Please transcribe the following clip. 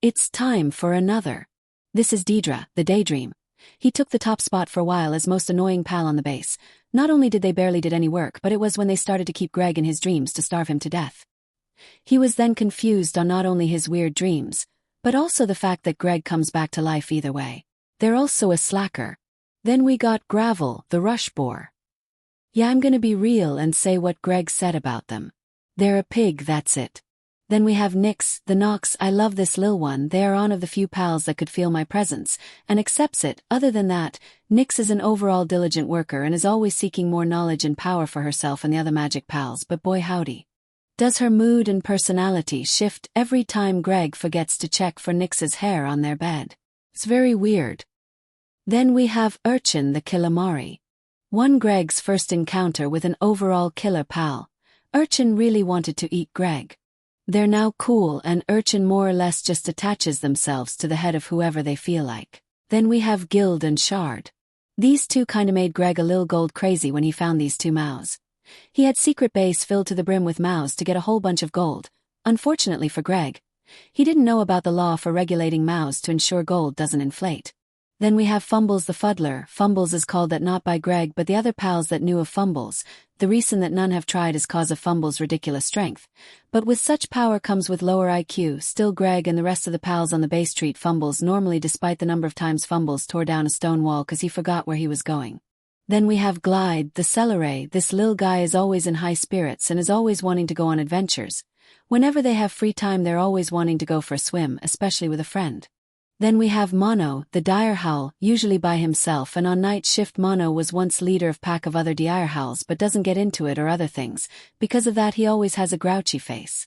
It's time for another. This is Deidre, the Daydream. He took the top spot for a while as most annoying pal on the base. Not only did they barely did any work, but it was when they started to keep Greg in his dreams to starve him to death. He was then confused on not only his weird dreams, but also the fact that Greg comes back to life either way. They're also a slacker. Then we got Gravel, the rush boar. Yeah, I'm gonna be real and say what Greg said about them. They're a pig, that's it. Then we have Nix, the Nox. I love this lil one. They are one of the few pals that could feel my presence, and accepts it. Other than that, Nix is an overall diligent worker and is always seeking more knowledge and power for herself and the other magic pals, but boy howdy. Does her mood and personality shift every time Greg forgets to check for Nix's hair on their bed. It's very weird. Then we have Urchin the Calamari. One Greg's first encounter with an overall killer pal. Urchin really wanted to eat Greg. They're now cool and Urchin more or less just attaches themselves to the head of whoever they feel like. Then we have Guild and Shard. These two kinda made Greg a lil gold crazy when he found these two mows. He had secret base filled to the brim with mows to get a whole bunch of gold. Unfortunately for Greg, he didn't know about the law for regulating mows to ensure gold doesn't inflate. Then we have Fumbles the Fuddler. Fumbles is called that not by Greg but the other pals that knew of Fumbles. The reason that none have tried is cause of Fumbles' ridiculous strength. But with such power comes with lower IQ. Still Greg and the rest of the pals on the base treat Fumbles normally despite the number of times Fumbles tore down a stone wall cause he forgot where he was going. Then we have Glide, the Celeray. This lil guy is always in high spirits and is always wanting to go on adventures. Whenever they have free time they're always wanting to go for a swim, especially with a friend. Then we have Mono, the Dire Howl, usually by himself, and on night shift Mono was once leader of pack of other Dire Howls but doesn't get into it or other things. Because of that he always has a grouchy face.